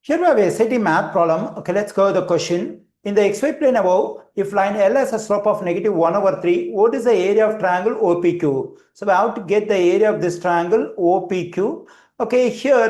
Here we have a SAT math problem. Okay, let's go to the question. In the xy plane above, if line L has a slope of negative 1 over 3, what is the area of triangle OPQ? So we have to get the area of this triangle OPQ. Okay, here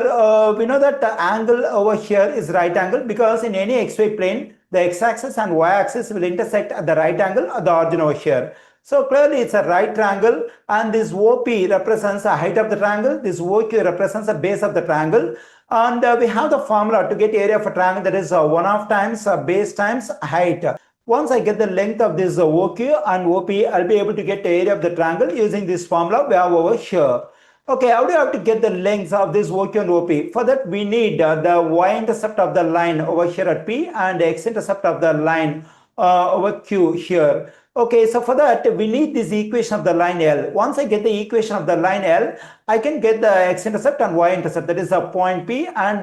we know that the angle over here is right angle because in any xy plane, the x-axis and y-axis will intersect at the right angle at the origin over here. So clearly it's a right triangle and this OP represents the height of the triangle, this OQ represents the base of the triangle, and we have the formula to get area of a triangle, that is 1/2 times base times height. Once I get the length of this OQ and OP, I'll be able to get the area of the triangle using this formula we have over here. Okay, how do you have to get the lengths of this OQ and OP? For that, we need the y-intercept of the line over here at P and the x-intercept of the line over Q here. Okay, so for that, we need this equation of the line L. Once I get the equation of the line L, I can get the x-intercept and y-intercept, that is a point P and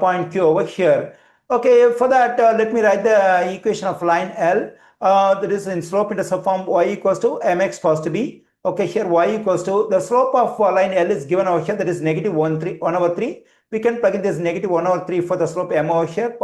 point Q over here. Okay, for that, let me write the equation of line L. That is in slope-intercept form, y equals to mx cos to b. Okay, here y equals to, the slope of line L is given over here, that is negative 1 over 3. We can plug in this negative 1 over 3 for the slope m over here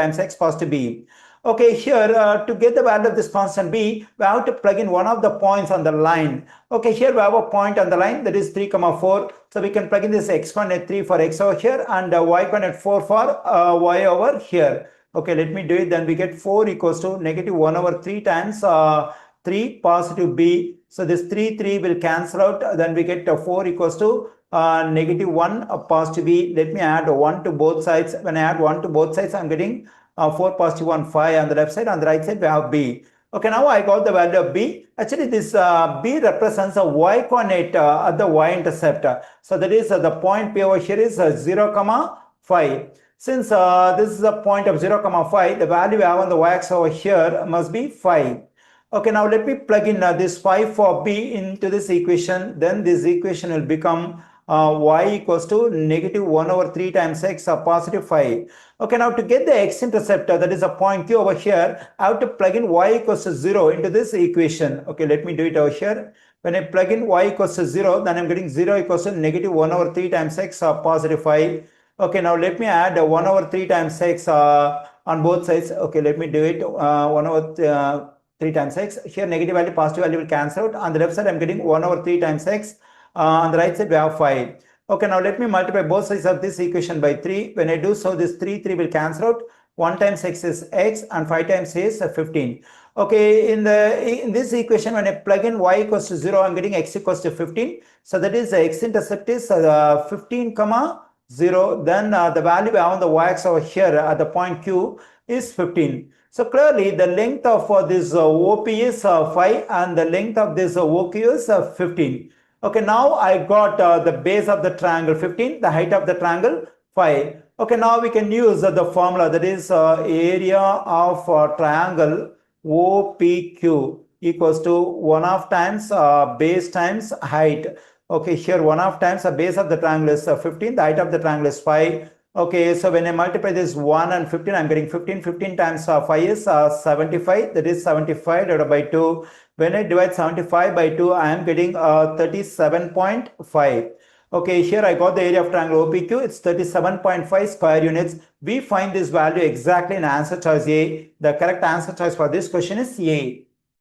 times x cos to b. Okay, here to get the value of this constant b, we have to plug in one of the points on the line. Okay, here we have a point on the line, that is 3, 4. So we can plug in this x coordinate 3 for x over here and y coordinate 4 for y over here. Okay, let me do it. Then we get 4 equals to negative 1 over 3 times 3 positive b. So this 3 will cancel out. Then we get 4 equals to negative 1 positive b. Let me add 1 to both sides. When I add 1 to both sides, I'm getting 4 positive 1, 5 on the left side. On the right side, we have b. Okay, now I got the value of b. Actually, this b represents a y coordinate at the y-intercept. So that is the point p over here is 0, 5. Since this is a point of 0, 5, the value we have on the y-axis over here must be 5. Okay, now let me plug in this 5 for b into this equation. Then this equation will become y equals to negative 1 over 3 times x positive 5. Okay, now to get the x-intercept, that is a point q over here, I have to plug in y equals to 0 into this equation. Okay, let me do it over here. When I plug in y equals to 0, then I'm getting 0 equals to negative 1 over 3 times x positive 5. Okay, now let me add 1 over 3 times x on both sides. Okay, let me do it. 1 over 3 times x. Here negative value, positive value will cancel out. On the left side, I'm getting 1 over 3 times x. On the right side, we have 5. Okay, now let me multiply both sides of this equation by 3. When I do so, this 3 will cancel out. 1 times x is x and 5 times is 15. Okay, in this equation, when I plug in y equals to 0, I'm getting x equals to 15. So that is the x-intercept is 15, 0. Then the value we have on the y-axis over here at the point Q is 15. So clearly the length of this OP is 5 and the length of this OQ is 15. Okay, now I got the base of the triangle 15, the height of the triangle 5. Okay, now we can use the formula, that is area of triangle OPQ equals to 1/2 times base times height. Okay, here 1/2 times the base of the triangle is 15, the height of the triangle is 5. Okay, so when I multiply this 1 and 15, I'm getting 15. 15 times 5 is 75. That is 75 divided by 2. When I divide 75 by 2, I am getting 37.5. Okay, here I got the area of triangle OPQ. It's 37.5 square units. We find this value exactly in answer choice A. The correct answer choice for this question is A.